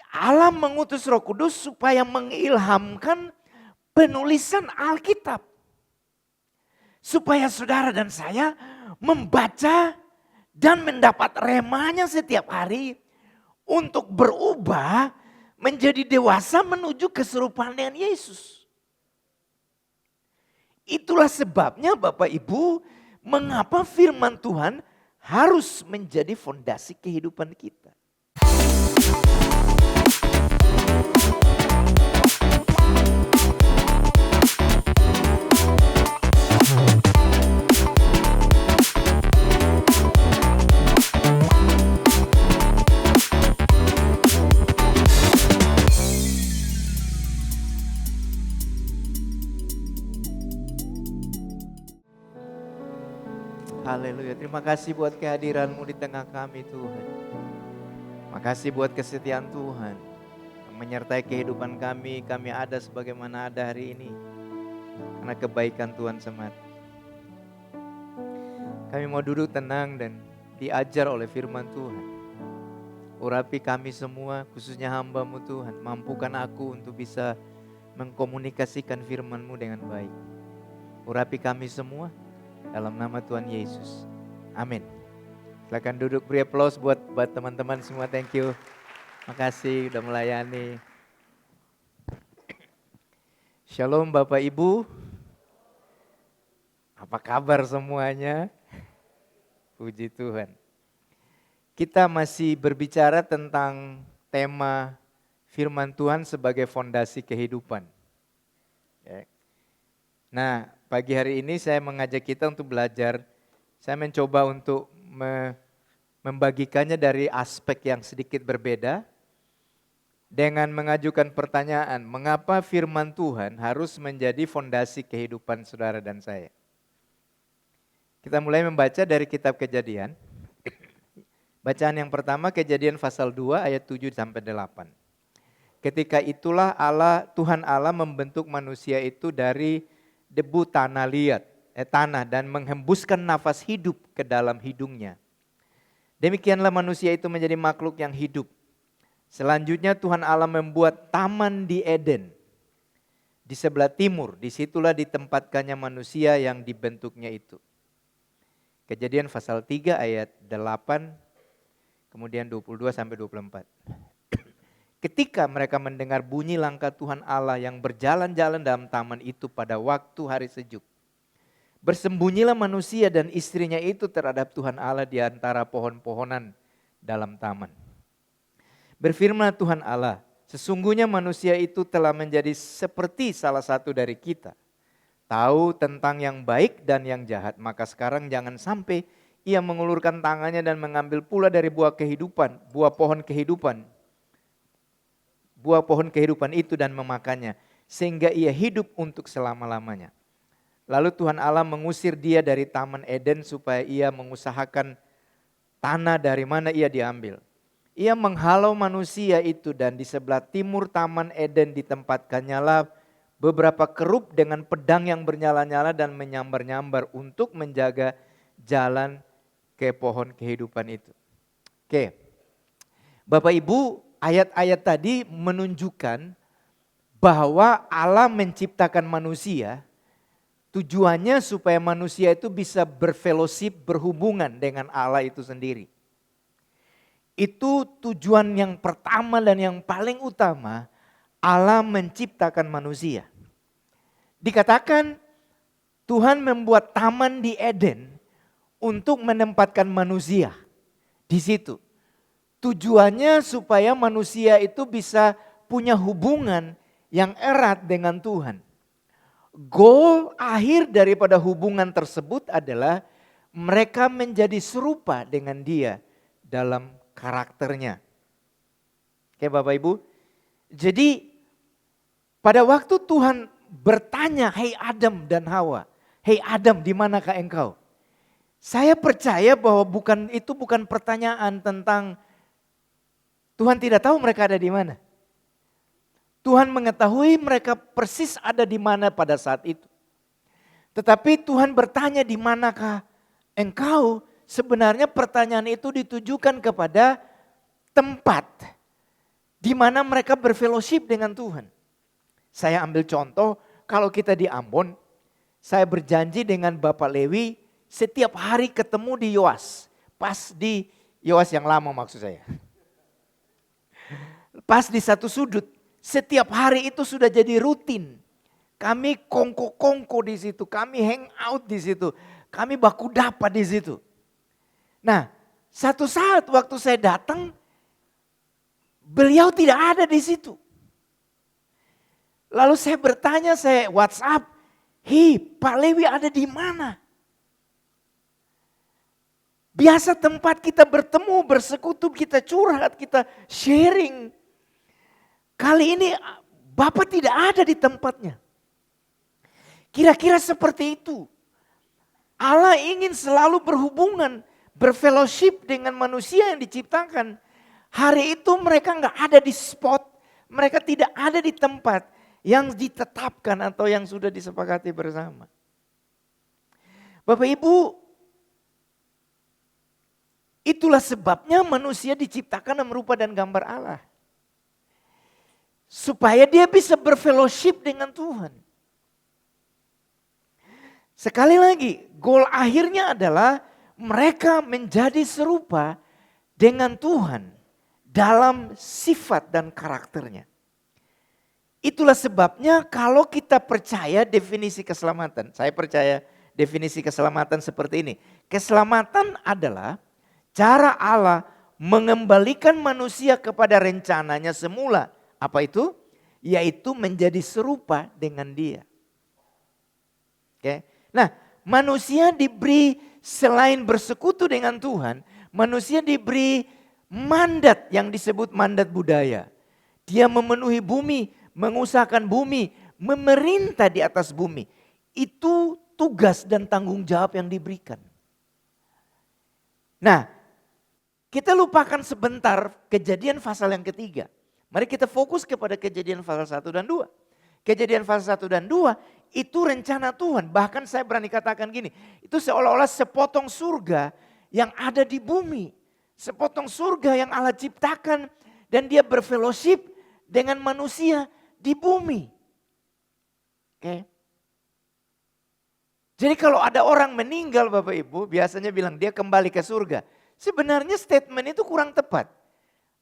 Allah mengutus Roh Kudus supaya mengilhamkan penulisan Alkitab. Supaya saudara dan saya membaca dan mendapat remanya setiap hari untuk berubah menjadi dewasa menuju keserupaan dengan Yesus. Itulah sebabnya Bapak Ibu, mengapa firman Tuhan harus menjadi fondasi kehidupan kita. Haleluya, terima kasih buat kehadiran-Mu di tengah kami Tuhan. Makasih buat kesetiaan Tuhan yang menyertai kehidupan kami ada sebagaimana ada hari ini. Karena kebaikan Tuhan semata. Kami mau duduk tenang dan diajar oleh firman Tuhan. Urapi kami semua, khususnya hamba-Mu Tuhan. Mampukan aku untuk bisa mengkomunikasikan firman-Mu dengan baik. Urapi kami semua. Dalam nama Tuhan Yesus. Amin. Silakan duduk, beri aplaus buat teman-teman semua. Thank you. Makasih udah melayani. Shalom Bapak Ibu. Apa kabar semuanya? Puji Tuhan. Kita masih berbicara tentang tema firman Tuhan sebagai fondasi kehidupan. Nah, pagi hari ini saya mengajak kita untuk belajar. Saya mencoba untuk membagikannya dari aspek yang sedikit berbeda. Dengan mengajukan pertanyaan, mengapa firman Tuhan harus menjadi fondasi kehidupan saudara dan saya? Kita mulai membaca dari kitab Kejadian. Bacaan yang pertama Kejadian pasal 2 ayat 7-8. Ketika itulah Tuhan Allah membentuk manusia itu dari debu tanah dan menghembuskan nafas hidup ke dalam hidungnya. Demikianlah manusia itu menjadi makhluk yang hidup. Selanjutnya Tuhan Allah membuat taman di Eden. Di sebelah timur, disitulah ditempatkannya manusia yang dibentuknya itu. Kejadian pasal 3 ayat 8, kemudian 22-24. Ketika mereka mendengar bunyi langkah Tuhan Allah yang berjalan-jalan dalam taman itu pada waktu hari sejuk. Bersembunyilah manusia dan istrinya itu terhadap Tuhan Allah di antara pohon-pohonan dalam taman. Berfirman Tuhan Allah, sesungguhnya manusia itu telah menjadi seperti salah satu dari kita. Tahu tentang yang baik dan yang jahat, maka sekarang jangan sampai ia mengulurkan tangannya dan mengambil pula dari buah pohon kehidupan itu dan memakannya, sehingga ia hidup untuk selama-lamanya. Lalu Tuhan Allah mengusir dia dari taman Eden supaya ia mengusahakan tanah dari mana ia diambil. Ia menghalau manusia itu dan di sebelah timur taman Eden ditempatkannya beberapa kerub dengan pedang yang bernyala-nyala dan menyambar-nyambar untuk menjaga jalan ke pohon kehidupan itu. Oke, Bapak Ibu, ayat-ayat tadi menunjukkan bahwa Allah menciptakan manusia, tujuannya supaya manusia itu bisa berfellowship, berhubungan dengan Allah itu sendiri. Itu tujuan yang pertama dan yang paling utama, Allah menciptakan manusia. Dikatakan Tuhan membuat taman di Eden untuk menempatkan manusia di situ. Tujuannya supaya manusia itu bisa punya hubungan yang erat dengan Tuhan. Goal akhir daripada hubungan tersebut adalah mereka menjadi serupa dengan Dia dalam karakternya. Oke Bapak Ibu. Jadi pada waktu Tuhan bertanya, "Hei Adam dan Hawa, hei Adam, di manakah engkau?" Saya percaya bahwa itu bukan pertanyaan tentang Tuhan tidak tahu mereka ada di mana. Tuhan mengetahui mereka persis ada di mana pada saat itu. Tetapi Tuhan bertanya, "Di manakah engkau?" Sebenarnya pertanyaan itu ditujukan kepada tempat di mana mereka berfellowship dengan Tuhan. Saya ambil contoh, kalau kita di Ambon, saya berjanji dengan Bapak Lewi setiap hari ketemu di Yoas. Pas di Yoas yang lama maksud saya. Pas di satu sudut, setiap hari itu sudah jadi rutin. Kami kongko-kongko di situ, kami hang out di situ, kami baku dapat di situ. Nah, satu saat waktu saya datang, beliau tidak ada di situ. Lalu saya bertanya, saya WhatsApp, Pak Lewi ada di mana? Biasa tempat kita bertemu, bersekutu, kita curhat, kita sharing. Kali ini Bapak tidak ada di tempatnya. Kira-kira seperti itu. Allah ingin selalu berhubungan, berfellowship dengan manusia yang diciptakan. Hari itu mereka nggak ada di spot, mereka tidak ada di tempat yang ditetapkan atau yang sudah disepakati bersama. Bapak Ibu, itulah sebabnya manusia diciptakan dalam rupa dan gambar Allah. Supaya dia bisa berfellowship dengan Tuhan. Sekali lagi, goal akhirnya adalah mereka menjadi serupa dengan Tuhan dalam sifat dan karakternya. Itulah sebabnya kalau kita percaya definisi keselamatan, saya percaya definisi keselamatan seperti ini. Keselamatan adalah cara Allah mengembalikan manusia kepada rencananya semula. Apa itu? Yaitu menjadi serupa dengan Dia. Oke. Nah, manusia diberi selain bersekutu dengan Tuhan, manusia diberi mandat yang disebut mandat budaya. Dia memenuhi bumi, mengusahakan bumi, memerintah di atas bumi. Itu tugas dan tanggung jawab yang diberikan. Nah, kita lupakan sebentar Kejadian pasal yang ketiga. Mari kita fokus kepada Kejadian pasal 1 dan 2. Kejadian pasal 1 dan 2 itu rencana Tuhan. Bahkan saya berani katakan gini, itu seolah-olah sepotong surga yang ada di bumi. Sepotong surga yang Allah ciptakan dan dia berfellowship dengan manusia di bumi. Oke. Jadi kalau ada orang meninggal Bapak Ibu, biasanya bilang dia kembali ke surga. Sebenarnya statement itu kurang tepat.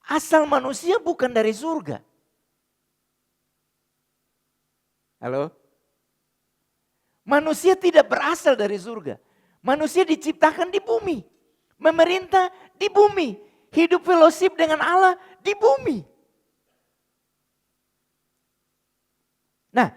Asal manusia bukan dari surga. Halo? Manusia tidak berasal dari surga. Manusia diciptakan di bumi. Memerintah di bumi. Hidup fellowship dengan Allah di bumi. Nah,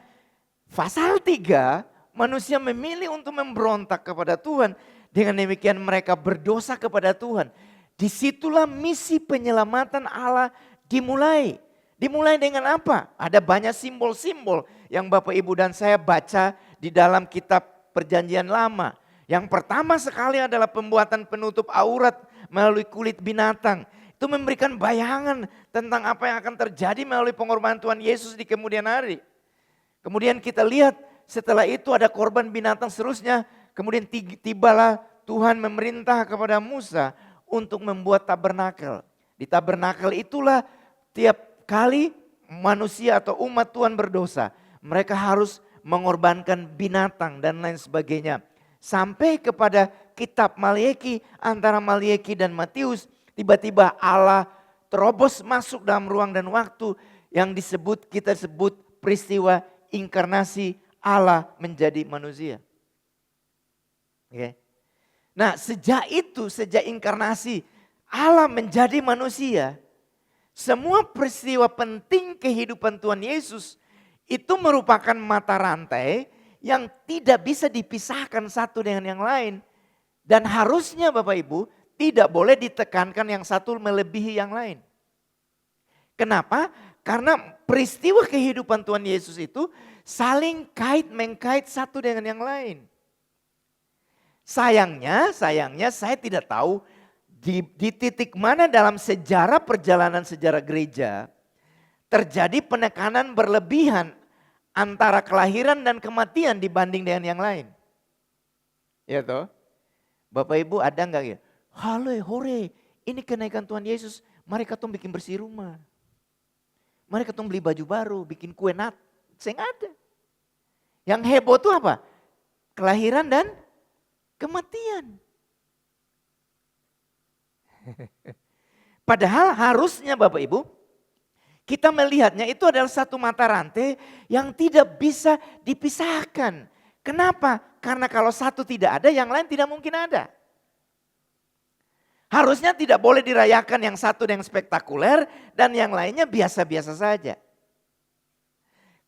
pasal 3, manusia memilih untuk memberontak kepada Tuhan. Dengan demikian mereka berdosa kepada Tuhan. Disitulah misi penyelamatan Allah dimulai. Dimulai dengan apa? Ada banyak simbol-simbol yang Bapak Ibu dan saya baca di dalam kitab Perjanjian Lama. Yang pertama sekali adalah pembuatan penutup aurat melalui kulit binatang. Itu memberikan bayangan tentang apa yang akan terjadi melalui pengorbanan Tuhan Yesus di kemudian hari. Kemudian kita lihat setelah itu ada korban binatang seterusnya. Kemudian tibalah Tuhan memerintah kepada Musa untuk membuat tabernakel. Di tabernakel itulah tiap kali manusia atau umat Tuhan berdosa, mereka harus mengorbankan binatang dan lain sebagainya. Sampai kepada kitab Maliaki, antara Maliaki dan Matius, tiba-tiba Allah terobos masuk dalam ruang dan waktu yang kita sebut peristiwa inkarnasi Allah menjadi manusia. Oke. Nah, sejak inkarnasi Allah menjadi manusia, semua peristiwa penting kehidupan Tuhan Yesus itu merupakan mata rantai yang tidak bisa dipisahkan satu dengan yang lain. Dan harusnya Bapak Ibu tidak boleh ditekankan yang satu melebihi yang lain. Kenapa? Karena peristiwa kehidupan Tuhan Yesus itu saling mengkait satu dengan yang lain. Sayangnya saya tidak tahu di titik mana dalam perjalanan sejarah gereja terjadi penekanan berlebihan antara kelahiran dan kematian dibanding dengan yang lain. Ya toh? Bapak Ibu ada enggak ya? Halo hore, ini kenaikan Tuhan Yesus, mari kita bikin bersih rumah. Mereka ketemu beli baju baru, bikin kue nat. Saya nggak ada. Yang heboh tuh apa? Kelahiran dan kematian. Padahal harusnya Bapak Ibu, kita melihatnya itu adalah satu mata rantai yang tidak bisa dipisahkan. Kenapa? Karena kalau satu tidak ada, yang lain tidak mungkin ada. Harusnya tidak boleh dirayakan yang satu yang spektakuler dan yang lainnya biasa-biasa saja.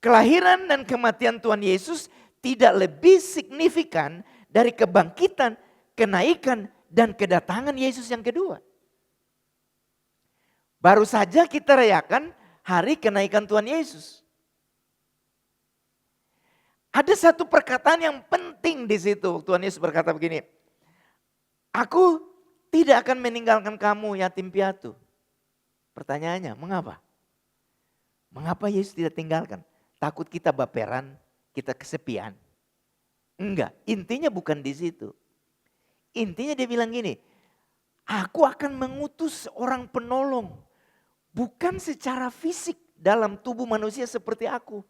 Kelahiran dan kematian Tuhan Yesus tidak lebih signifikan dari kebangkitan, kenaikan, dan kedatangan Yesus yang kedua. Baru saja kita rayakan hari kenaikan Tuhan Yesus. Ada satu perkataan yang penting di situ. Tuhan Yesus berkata begini, aku tidak akan meninggalkan kamu yatim piatu. Pertanyaannya, mengapa? Mengapa Yesus tidak tinggalkan? Takut kita baperan, kita kesepian. Enggak, intinya bukan di situ. Intinya dia bilang gini, aku akan mengutus orang penolong. Bukan secara fisik dalam tubuh manusia seperti aku.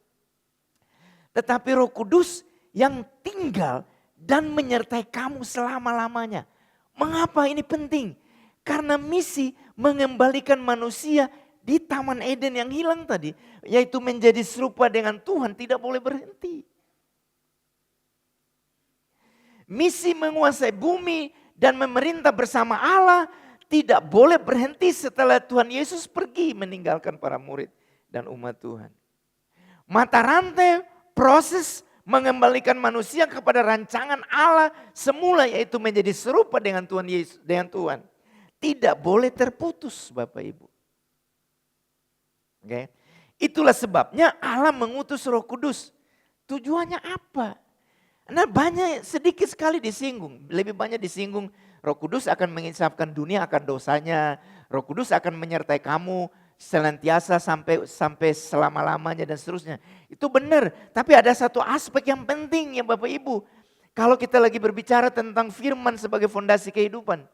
Tetapi Roh Kudus yang tinggal dan menyertai kamu selama-lamanya. Mengapa ini penting? Karena misi mengembalikan manusia di Taman Eden yang hilang tadi. Yaitu menjadi serupa dengan Tuhan tidak boleh berhenti. Misi menguasai bumi dan memerintah bersama Allah tidak boleh berhenti setelah Tuhan Yesus pergi meninggalkan para murid dan umat Tuhan. Mata rantai proses mengembalikan manusia kepada rancangan Allah semula yaitu menjadi serupa dengan Tuhan Yesus, dengan Tuhan. Tidak boleh terputus Bapak Ibu. Oke. Itulah sebabnya Allah mengutus Roh Kudus. Tujuannya apa? Nah sedikit sekali disinggung, lebih banyak disinggung Roh Kudus akan menginsafkan dunia akan dosanya. Roh Kudus akan menyertai kamu senantiasa sampai selama-lamanya dan seterusnya. Itu benar, tapi ada satu aspek yang penting ya Bapak Ibu. Kalau kita lagi berbicara tentang firman sebagai fondasi kehidupan.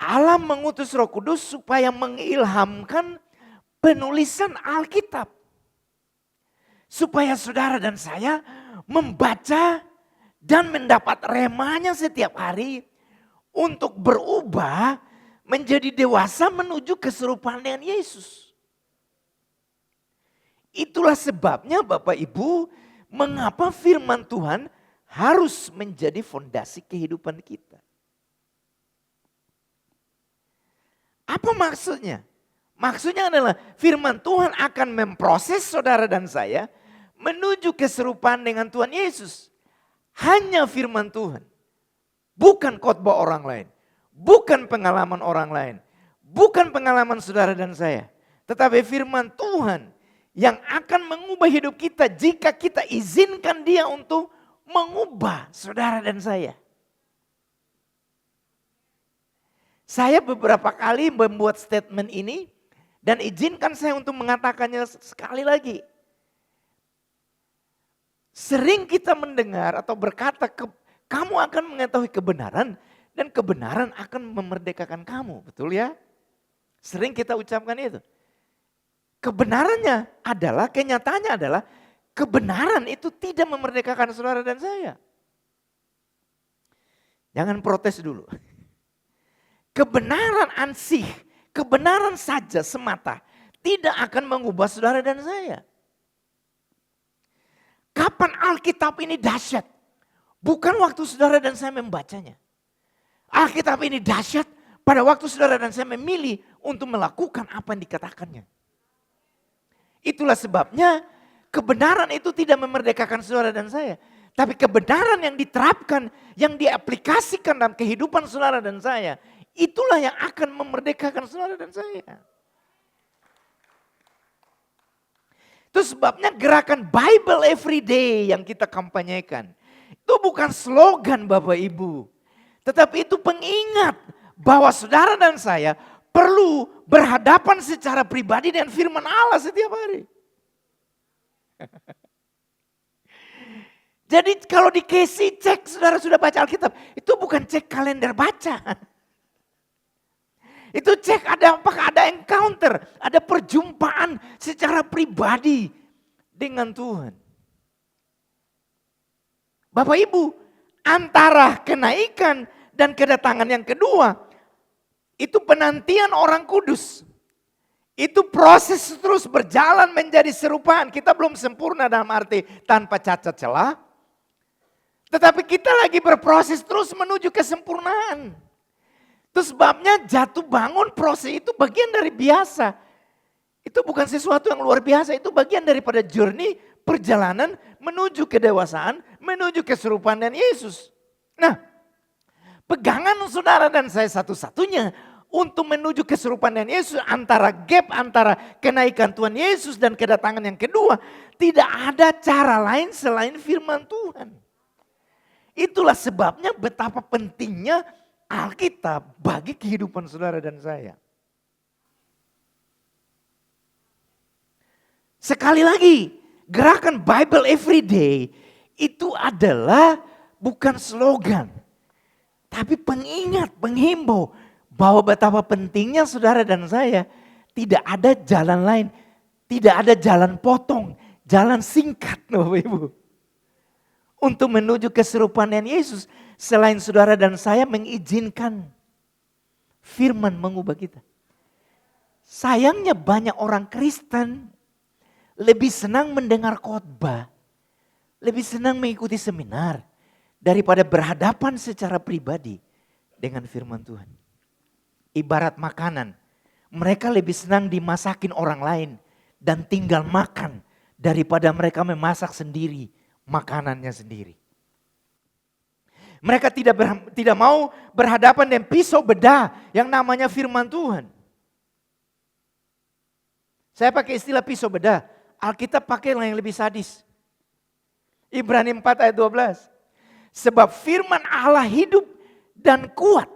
Allah mengutus Roh Kudus supaya mengilhamkan penulisan Alkitab. Supaya saudara dan saya membaca dan mendapat remanya setiap hari untuk berubah menjadi dewasa menuju keserupaan dengan Yesus. Itulah sebabnya Bapak Ibu, mengapa firman Tuhan harus menjadi fondasi kehidupan kita. Apa maksudnya? Maksudnya adalah firman Tuhan akan memproses saudara dan saya menuju keserupaan dengan Tuhan Yesus. Hanya firman Tuhan. Bukan khotbah orang lain. Bukan pengalaman orang lain. Bukan pengalaman saudara dan saya. Tetapi firman Tuhan yang akan mengubah hidup kita jika kita izinkan dia untuk mengubah saudara dan saya. Saya beberapa kali membuat statement ini dan izinkan saya untuk mengatakannya sekali lagi. Sering kita mendengar atau berkata, kamu akan mengetahui kebenaran dan kebenaran akan memerdekakan kamu. Betul ya? Sering kita ucapkan itu. Kebenarannya adalah, kenyataannya adalah kebenaran itu tidak memerdekakan saudara dan saya. Jangan protes dulu. Kebenaran ansih, kebenaran saja semata tidak akan mengubah saudara dan saya. Kapan Alkitab ini dahsyat? Bukan waktu saudara dan saya membacanya. Alkitab ini dahsyat pada waktu saudara dan saya memilih untuk melakukan apa yang dikatakannya. Itulah sebabnya kebenaran itu tidak memerdekakan saudara dan saya. Tapi kebenaran yang diterapkan, yang diaplikasikan dalam kehidupan saudara dan saya. Itulah yang akan memerdekakan saudara dan saya. Itu sebabnya gerakan Bible Everyday yang kita kampanyekan. Itu bukan slogan Bapak Ibu. Tetapi itu pengingat bahwa saudara dan saya perlu berhadapan secara pribadi dengan firman Allah setiap hari. Jadi kalau di Casey cek saudara sudah baca Alkitab. Itu bukan cek kalender baca. Itu cek apakah ada encounter, ada perjumpaan secara pribadi dengan Tuhan. Bapak Ibu, antara kenaikan dan kedatangan yang kedua, itu penantian orang kudus. Itu proses terus berjalan menjadi serupaan. Kita belum sempurna dalam arti tanpa cacat celah. Tetapi kita lagi berproses terus menuju kesempurnaan. Itu sebabnya jatuh bangun proses itu bagian dari biasa. Itu bukan sesuatu yang luar biasa, itu bagian daripada journey perjalanan menuju kedewasaan, menuju keserupaan dan Yesus. Nah, pegangan saudara dan saya satu-satunya untuk menuju keserupaan dan Yesus, antara gap antara kenaikan Tuhan Yesus dan kedatangan yang kedua, tidak ada cara lain selain firman Tuhan. Itulah sebabnya betapa pentingnya Alkitab bagi kehidupan saudara dan saya. Sekali lagi, gerakan Bible Everyday itu adalah bukan slogan, tapi pengingat, penghimbau bahwa betapa pentingnya saudara dan saya tidak ada jalan lain, tidak ada jalan potong, jalan singkat Bapak Ibu. Untuk menuju keserupaan Yesus selain saudara dan saya mengizinkan firman mengubah kita. Sayangnya banyak orang Kristen lebih senang mendengar khotbah, lebih senang mengikuti seminar daripada berhadapan secara pribadi dengan firman Tuhan. Ibarat makanan, mereka lebih senang dimasakin orang lain dan tinggal makan daripada mereka memasak sendiri makanannya sendiri. Mereka tidak mau berhadapan dengan pisau bedah yang namanya firman Tuhan. Saya pakai istilah pisau bedah, Alkitab pakai yang lebih sadis. Ibrani 4 ayat 12. Sebab firman Allah hidup dan kuat.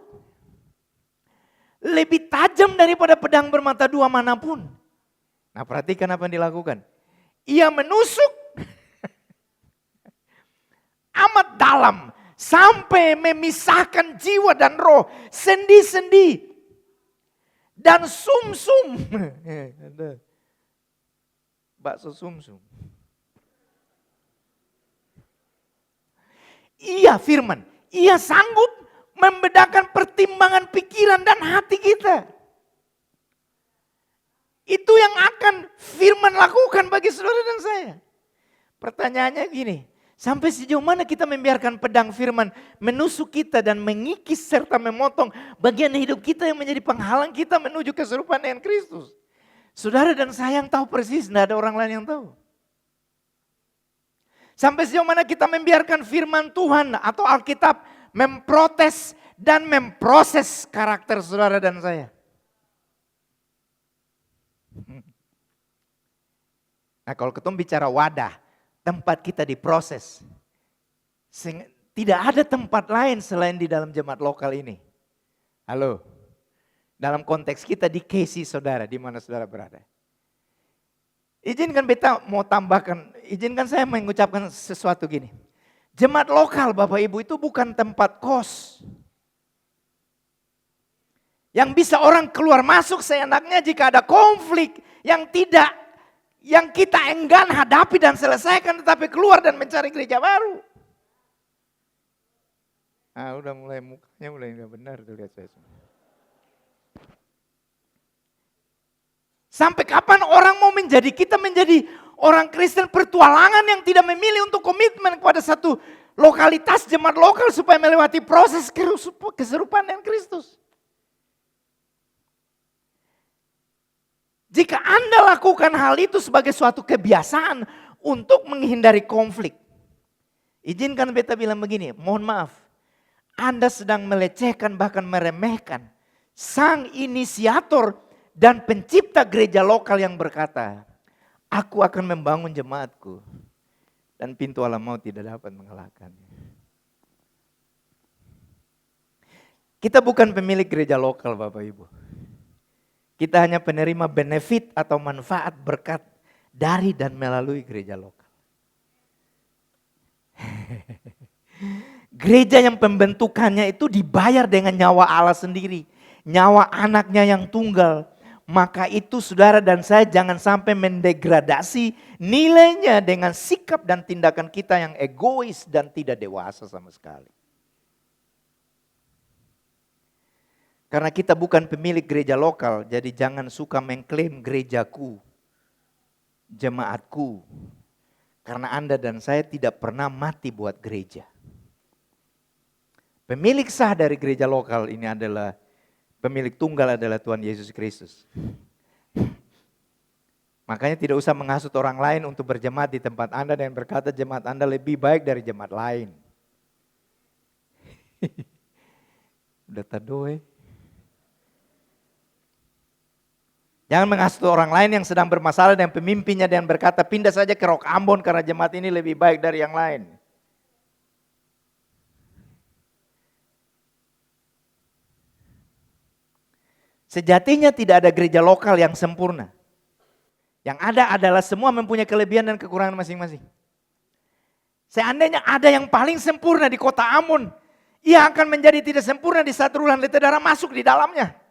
Lebih tajam daripada pedang bermata dua manapun. Nah, perhatikan apa yang dilakukan. Ia menusuk amat dalam sampai memisahkan jiwa dan roh, sendi-sendi dan sumsum. Bakso sumsum. Ia firman, ia sanggup membedakan pertimbangan pikiran dan hati kita. Itu yang akan firman lakukan bagi saudara dan saya. Pertanyaannya gini, sampai sejauh mana kita membiarkan pedang firman menusuk kita dan mengikis serta memotong bagian hidup kita yang menjadi penghalang kita menuju keserupaan dengan Kristus. Saudara dan saya yang tahu persis, tidak ada orang lain yang tahu. Sampai sejauh mana kita membiarkan firman Tuhan atau Alkitab memprotes dan memproses karakter saudara dan saya. Nah, kalau ketemu bicara wadah, tempat kita diproses. Tidak ada tempat lain selain di dalam jemaat lokal ini. Halo. Dalam konteks kita di KC saudara, di mana saudara berada. Izinkan beta mau tambahkan, izinkan saya mengucapkan sesuatu gini. Jemaat lokal Bapak Ibu itu bukan tempat kos. Yang bisa orang keluar masuk seenaknya jika ada konflik yang kita enggan hadapi dan selesaikan, tetapi keluar dan mencari gereja baru. Ah, udah mulai mukanya mulai nggak benar tuh lihat saya. Sampai kapan orang mau kita menjadi orang Kristen pertualangan yang tidak memilih untuk komitmen kepada satu lokalitas jemaat lokal supaya melewati proses keserupaan dengan Kristus. Jika Anda lakukan hal itu sebagai suatu kebiasaan untuk menghindari konflik. Izinkan beta bilang begini, mohon maaf. Anda sedang melecehkan bahkan meremehkan sang inisiator dan pencipta gereja lokal yang berkata, aku akan membangun jemaatku dan pintu alam maut tidak dapat mengalahkannya. Kita bukan pemilik gereja lokal Bapak Ibu. Kita hanya penerima benefit atau manfaat berkat dari dan melalui gereja lokal. Gereja yang pembentukannya itu dibayar dengan nyawa Allah sendiri. nyawa anaknya yang tunggal, maka itu saudara dan saya jangan sampai mendegradasi nilainya dengan sikap dan tindakan kita yang egois dan tidak dewasa sama sekali. Karena kita bukan pemilik gereja lokal, jadi jangan suka mengklaim gerejaku, jemaatku. Karena Anda dan saya tidak pernah mati buat gereja. Pemilik sah dari gereja lokal ini adalah, pemilik tunggal adalah Tuhan Yesus Kristus. Makanya tidak usah menghasut orang lain untuk berjemaat di tempat Anda dan berkata jemaat Anda lebih baik dari jemaat lain. Udah tadoe. Jangan menghasut orang lain yang sedang bermasalah dengan pemimpinnya dan berkata pindah saja ke Rock Ambon karena jemaat ini lebih baik dari yang lain. Sejatinya tidak ada gereja lokal yang sempurna. Yang ada adalah semua mempunyai kelebihan dan kekurangan masing-masing. Seandainya ada yang paling sempurna di kota Ambon, ia akan menjadi tidak sempurna di saat Rulan Letedara masuk di dalamnya.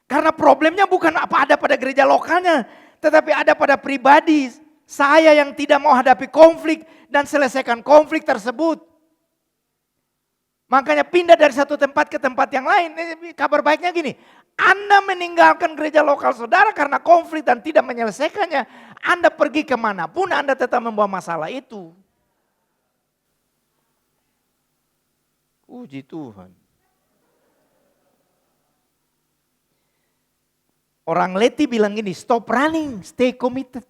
Karena problemnya bukan apa ada pada gereja lokalnya, tetapi ada pada pribadi saya yang tidak mau hadapi konflik dan selesaikan konflik tersebut. Makanya pindah dari satu tempat ke tempat yang lain. Kabar baiknya gini, Anda meninggalkan gereja lokal saudara karena konflik dan tidak menyelesaikannya. Anda pergi kemanapun Anda tetap membawa masalah itu. Puji Tuhan. Orang Leti bilang gini, stop running, stay committed.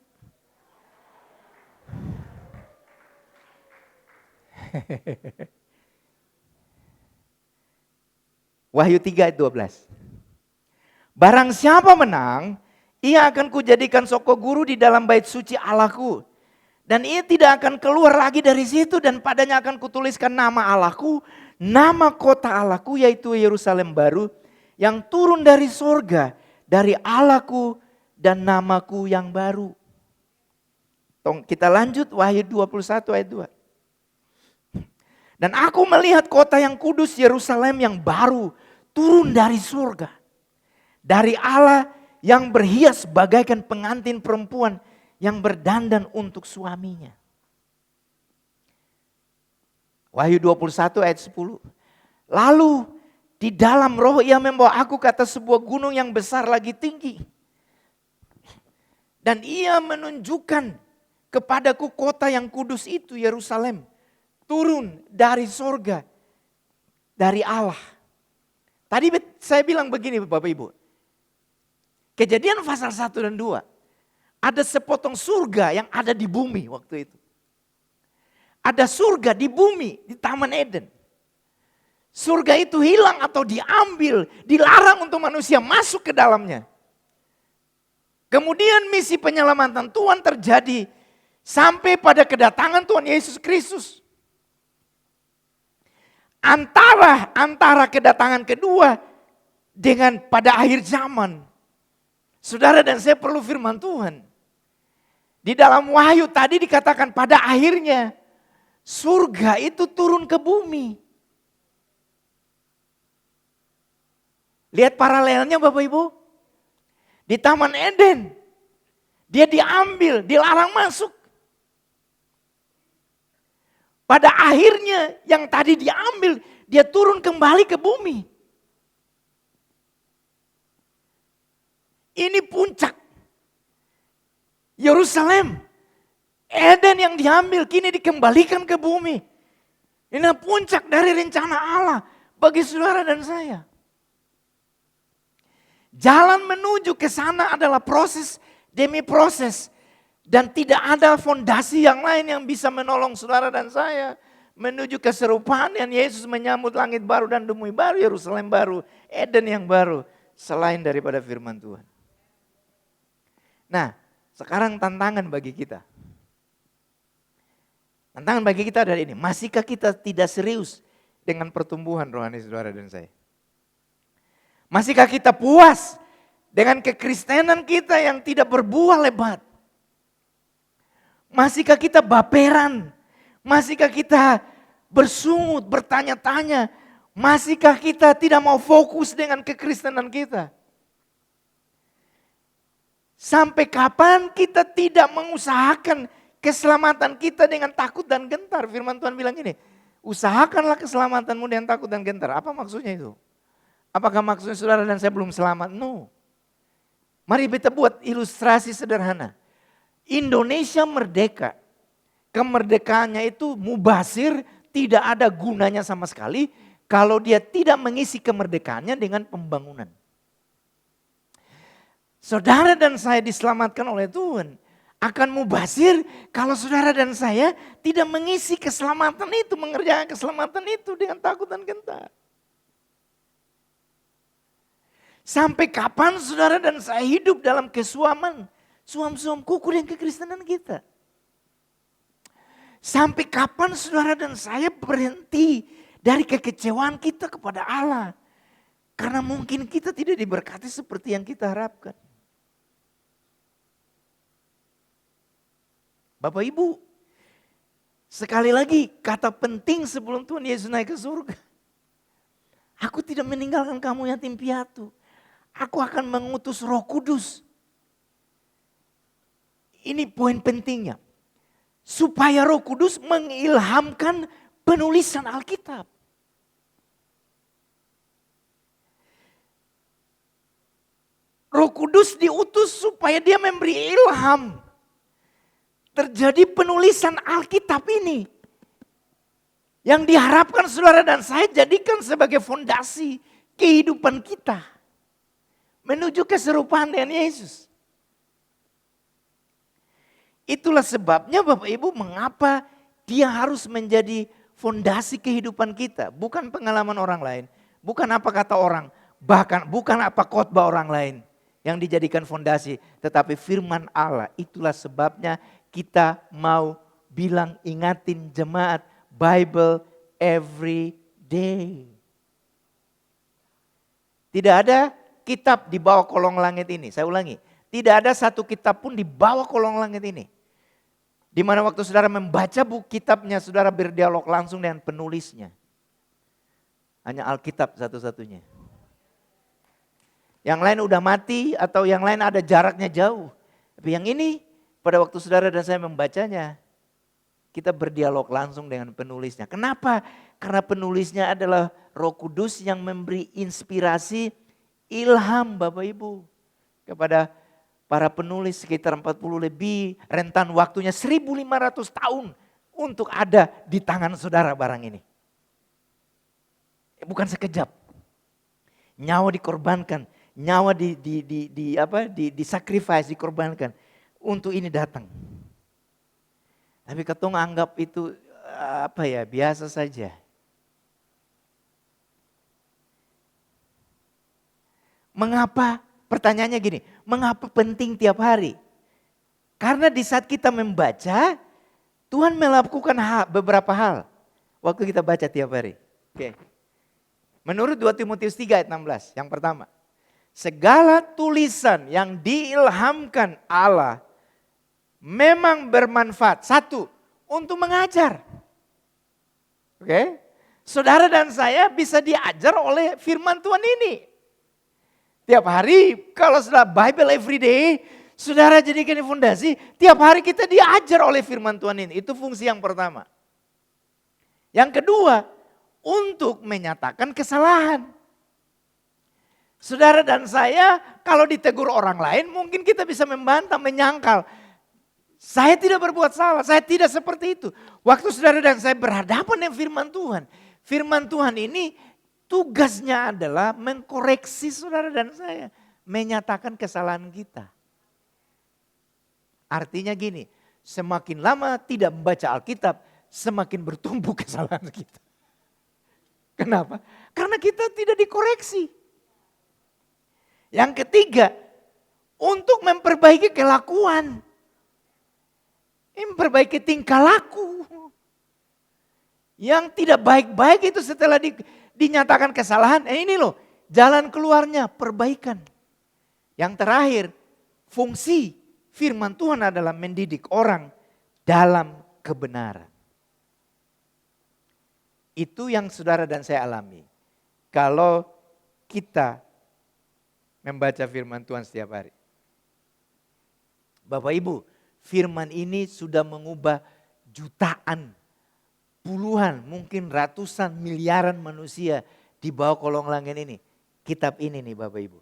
Wahyu 3 ayat 12. Barang siapa menang, ia akan kujadikan soko guru di dalam bait suci Allahku. Dan ia tidak akan keluar lagi dari situ dan padanya akan kutuliskan nama Allahku, nama kota Allahku yaitu Yerusalem baru yang turun dari sorga. Dari Allahku dan namaku yang baru. Kita lanjut Wahyu 21 ayat 2. Dan aku melihat kota yang kudus Yerusalem yang baru turun dari surga. Dari Allah yang berhias bagaikan pengantin perempuan yang berdandan untuk suaminya. Wahyu 21 ayat 10. Lalu di dalam roh ia membawa aku ke atas sebuah gunung yang besar lagi tinggi. Dan ia menunjukkan kepadaku kota yang kudus itu Yerusalem. Turun dari sorga. Dari Allah. Tadi saya bilang begini Bapak Ibu. Kejadian pasal 1 dan 2. Ada sepotong surga yang ada di bumi waktu itu. Ada surga di bumi, di Taman Eden. Surga itu hilang atau diambil, dilarang untuk manusia masuk ke dalamnya. Kemudian misi penyelamatan Tuhan terjadi sampai pada kedatangan Tuhan Yesus Kristus. Antara kedatangan kedua dengan pada akhir zaman. Saudara dan saya perlu firman Tuhan. Di dalam Wahyu tadi dikatakan pada akhirnya surga itu turun ke bumi. Lihat paralelnya Bapak Ibu. Di Taman Eden. Dia diambil, dilarang masuk. Pada akhirnya yang tadi diambil, dia turun kembali ke bumi. Ini puncak. Yerusalem. Eden yang diambil kini dikembalikan ke bumi. Ini puncak dari rencana Allah bagi saudara dan saya. Jalan menuju ke sana adalah proses demi proses. Dan tidak ada fondasi yang lain yang bisa menolong saudara dan saya. Menuju keserupaan yang Yesus menyambut langit baru dan bumi baru, Yerusalem baru, Eden yang baru. Selain daripada firman Tuhan. Nah, sekarang tantangan bagi kita. Tantangan bagi kita adalah ini. Masihkah kita tidak serius dengan pertumbuhan rohani saudara dan saya? Masihkah kita puas dengan kekristenan kita yang tidak berbuah lebat? Masihkah kita baperan? Masihkah kita bersungut, bertanya-tanya, masihkah kita tidak mau fokus dengan kekristenan kita? Sampai kapan kita tidak mengusahakan keselamatan kita dengan takut dan gentar? Firman Tuhan bilang ini, usahakanlah keselamatanmu dengan takut dan gentar. Apa maksudnya itu? Apakah maksudnya saudara dan saya belum selamat? No. Mari kita buat ilustrasi sederhana. Indonesia merdeka. Kemerdekaannya itu mubazir, tidak ada gunanya sama sekali kalau dia tidak mengisi kemerdekaannya dengan pembangunan. Saudara dan saya diselamatkan oleh Tuhan akan mubazir kalau saudara dan saya tidak mengisi keselamatan itu, mengerjakan keselamatan itu dengan takut dan gentar. Sampai kapan saudara dan saya hidup dalam kesuaman, suam-suam kuku dan kekristenan kita? Sampai kapan saudara dan saya berhenti dari kekecewaan kita kepada Allah? Karena mungkin kita tidak diberkati seperti yang kita harapkan. Bapak Ibu, sekali lagi kata penting sebelum Tuhan Yesus naik ke surga. Aku tidak meninggalkan kamu yatim piatu. Aku akan mengutus Roh Kudus. Ini poin pentingnya. Supaya Roh Kudus mengilhamkan penulisan Alkitab. Roh Kudus diutus supaya dia memberi ilham. Terjadi penulisan Alkitab ini. Yang diharapkan saudara dan saya jadikan sebagai fondasi kehidupan kita. Menuju keserupaan dengan Yesus. Itulah sebabnya Bapak Ibu mengapa dia harus menjadi fondasi kehidupan kita. Bukan pengalaman orang lain. Bukan apa kata orang. Bahkan bukan apa khotbah orang lain yang dijadikan fondasi. Tetapi firman Allah. Itulah sebabnya kita mau bilang ingatin jemaat Bible every day. Tidak ada kitab di bawah kolong langit ini. Saya ulangi. Tidak ada satu kitab pun di bawah kolong langit ini. Di mana waktu saudara membaca buku kitabnya, saudara berdialog langsung dengan penulisnya. Hanya Alkitab satu-satunya. Yang lain udah mati atau yang lain ada jaraknya jauh. Tapi yang ini pada waktu saudara dan saya membacanya, kita berdialog langsung dengan penulisnya. Kenapa? Karena penulisnya adalah Roh Kudus yang memberi inspirasi, ilham Bapak Ibu. Kepada para penulis sekitar 40 lebih, rentan waktunya 1500 tahun untuk ada di tangan saudara barang ini. Bukan sekejap. Nyawa dikorbankan, nyawa disacrifice, dikorbankan untuk ini datang. Tapi ketong anggap itu biasa saja. Mengapa? Pertanyaannya gini, mengapa penting tiap hari? Karena di saat kita membaca, Tuhan melakukan beberapa hal. Waktu kita baca tiap hari. Oke. Menurut 2 Timotius 3 ayat 16, yang pertama. Segala tulisan yang diilhamkan Allah memang bermanfaat. Satu, untuk mengajar. Oke. Saudara dan saya bisa diajar oleh firman Tuhan ini. Tiap hari kalau sudah Bible every day, saudara jadikan ini fondasi, tiap hari kita diajar oleh firman Tuhan ini. Itu fungsi yang pertama. Yang kedua, untuk menyatakan kesalahan. Saudara dan saya kalau ditegur orang lain mungkin kita bisa membantah, menyangkal. Saya tidak berbuat salah, saya tidak seperti itu. Waktu saudara dan saya berhadapan dengan firman Tuhan ini tugasnya adalah mengkoreksi saudara dan saya. Menyatakan kesalahan kita. Artinya gini, semakin lama tidak membaca Alkitab, semakin bertumbuh kesalahan kita. Kenapa? Karena kita tidak dikoreksi. Yang ketiga, untuk memperbaiki kelakuan. Memperbaiki tingkah laku. Yang tidak baik-baik itu setelah dinyatakan kesalahan, ini loh jalan keluarnya perbaikan. Yang terakhir, fungsi firman Tuhan adalah mendidik orang dalam kebenaran. Itu yang saudara dan saya alami. Kalau kita membaca firman Tuhan setiap hari. Bapak Ibu, firman ini sudah mengubah jutaan, puluhan, mungkin ratusan miliaran manusia di bawah kolong langit ini. Kitab ini nih Bapak Ibu.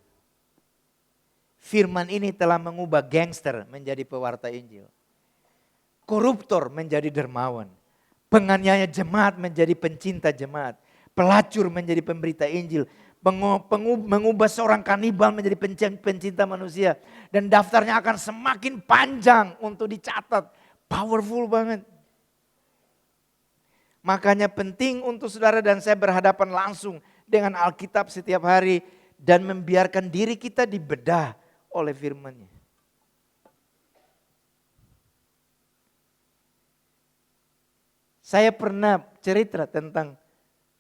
Firman ini telah mengubah gangster menjadi pewarta Injil. Koruptor menjadi dermawan. Penganiaya jemaat menjadi pencinta jemaat. Pelacur menjadi pemberita Injil. Mengubah seorang kanibal menjadi pencinta manusia. Dan daftarnya akan semakin panjang untuk dicatat. Powerful banget. Makanya penting untuk saudara dan saya berhadapan langsung dengan Alkitab setiap hari. Dan membiarkan diri kita dibedah oleh firman-Nya. Saya pernah cerita tentang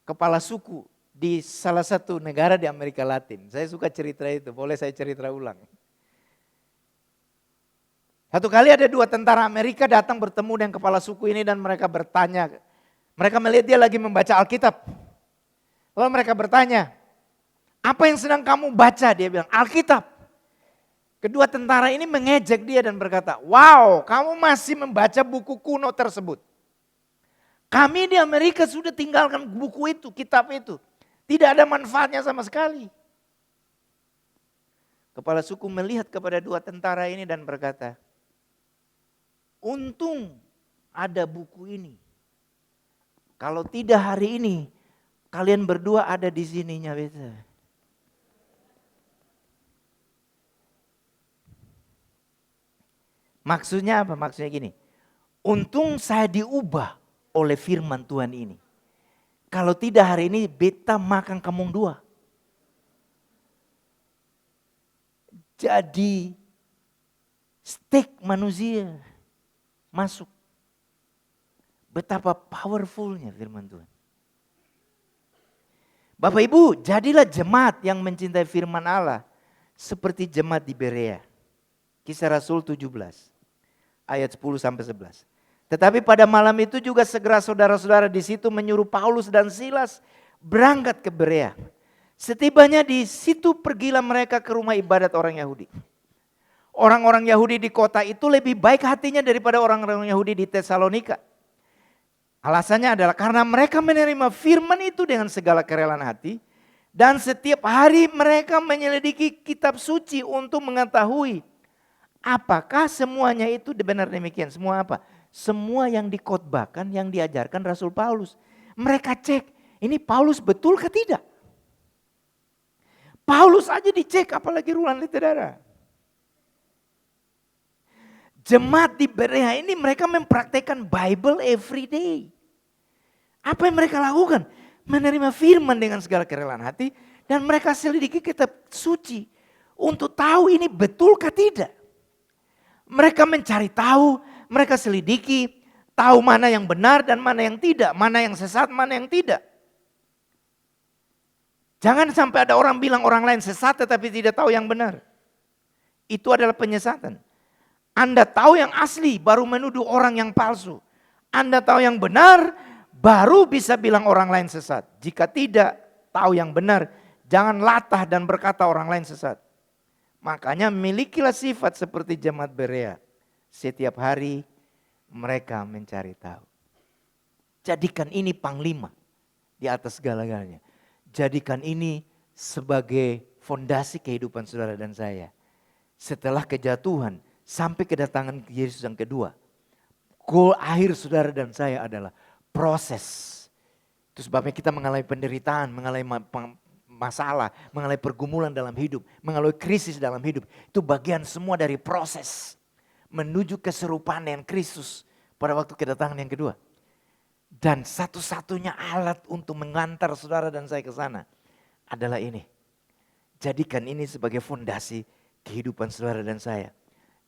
kepala suku di salah satu negara di Amerika Latin. Saya suka cerita itu, boleh saya cerita ulang. Satu kali ada 2 tentara Amerika datang bertemu dengan kepala suku ini dan mereka bertanya. Mereka melihat dia lagi membaca Alkitab. Lalu mereka bertanya, apa yang sedang kamu baca? Dia bilang, Alkitab. Kedua tentara ini mengejek dia dan berkata, wow, kamu masih membaca buku kuno tersebut. Kami di Amerika sudah tinggalkan buku itu, kitab itu. Tidak ada manfaatnya sama sekali. Kepala suku melihat kepada 2 tentara ini dan berkata, untung ada buku ini. Kalau tidak hari ini, kalian berdua ada di sininya. Maksudnya apa? Maksudnya gini, untung saya diubah oleh firman Tuhan ini. Kalau tidak hari ini beta makan kamu 2. Jadi steak manusia masuk. Betapa powerfulnya firman Tuhan. Bapak Ibu, jadilah jemaat yang mencintai firman Allah seperti jemaat di Berea. Kisah Rasul 17 ayat 10 sampai 11. Tetapi pada malam itu juga segera saudara-saudara di situ menyuruh Paulus dan Silas berangkat ke Berea. Setibanya di situ pergilah mereka ke rumah ibadat orang Yahudi. Orang-orang Yahudi di kota itu lebih baik hatinya daripada orang-orang Yahudi di Tesalonika. Alasannya adalah karena mereka menerima firman itu dengan segala kerelaan hati. Dan setiap hari mereka menyelidiki kitab suci untuk mengetahui apakah semuanya itu benar demikian. Semua apa? Semua yang dikhotbahkan, yang diajarkan Rasul Paulus. Mereka cek, ini Paulus betul ke tidak? Paulus aja dicek, apalagi ruang litera. Jemaat di Berea ini mereka mempraktekkan Bible every day. Apa yang mereka lakukan? Menerima firman dengan segala kerelaan hati. Dan mereka selidiki kitab suci. Untuk tahu ini betul ke tidak. Mereka mencari tahu, mereka selidiki, tahu mana yang benar dan mana yang tidak, mana yang sesat, mana yang tidak. Jangan sampai ada orang bilang orang lain sesat tetapi tidak tahu yang benar. Itu adalah penyesatan. Anda tahu yang asli baru menuduh orang yang palsu. Anda tahu yang benar baru bisa bilang orang lain sesat. Jika tidak tahu yang benar, jangan latah dan berkata orang lain sesat. Makanya milikilah sifat seperti jemaat Berea. Setiap hari mereka mencari tahu. Jadikan ini panglima di atas segala-galanya. Jadikan ini sebagai fondasi kehidupan saudara dan saya. Setelah kejatuhan sampai kedatangan Yesus yang kedua. Goal akhir saudara dan saya adalah proses. Itu sebabnya kita mengalami penderitaan, mengalami masalah, mengalami pergumulan dalam hidup, mengalami krisis dalam hidup. Itu bagian semua dari proses menuju keserupaan dengan Kristus pada waktu kedatangan yang kedua. Dan satu-satunya alat untuk mengantar saudara dan saya ke sana adalah ini. Jadikan ini sebagai fondasi kehidupan saudara dan saya.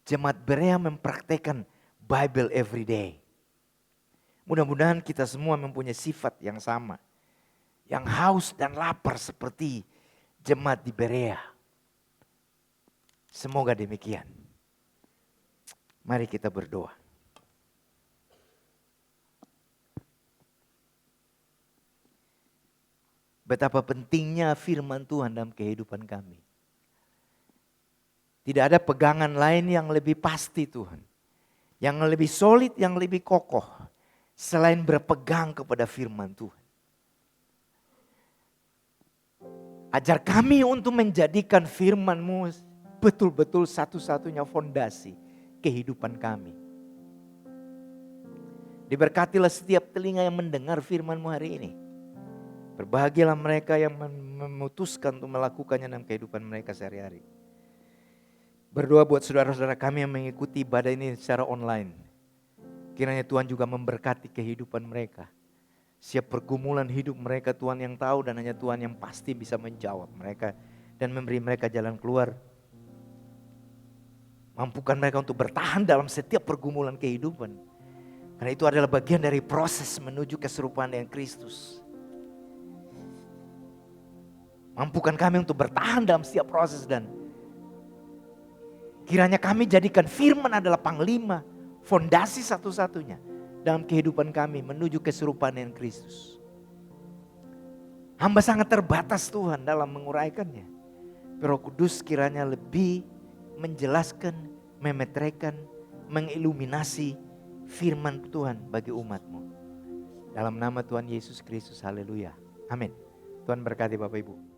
Jemaat Berea mempraktekkan Bible every day. Mudah-mudahan kita semua mempunyai sifat yang sama. Yang haus dan lapar seperti jemaat di Berea. Semoga demikian. Mari kita berdoa. betapa pentingnya firman Tuhan dalam kehidupan kami. Tidak ada pegangan lain yang lebih pasti Tuhan. Yang lebih solid, yang lebih kokoh. Selain berpegang kepada firman Tuhan. Ajar kami untuk menjadikan firman-Mu betul-betul satu-satunya fondasi kehidupan kami. Diberkatilah setiap telinga yang mendengar firman-Mu hari ini. Berbahagialah mereka yang memutuskan untuk melakukannya dalam kehidupan mereka sehari-hari. Berdoa buat saudara-saudara kami yang mengikuti ibadah ini secara online. Kiranya Tuhan juga memberkati kehidupan mereka. Siap pergumulan hidup mereka Tuhan yang tahu dan hanya Tuhan yang pasti bisa menjawab mereka. Dan memberi mereka jalan keluar. Mampukan mereka untuk bertahan dalam setiap pergumulan kehidupan. Karena itu adalah bagian dari proses menuju keserupaan dengan Kristus. Mampukan kami untuk bertahan dalam setiap proses dan kiranya kami jadikan firman adalah panglima, fondasi satu-satunya dalam kehidupan kami menuju keserupaan dengan Kristus. Hamba sangat terbatas Tuhan dalam menguraikannya. Roh Kudus kiranya lebih menjelaskan, memeteraikan, mengiluminasi firman Tuhan bagi umat-Mu. Dalam nama Tuhan Yesus Kristus, haleluya. Amin. Tuhan berkati Bapak Ibu.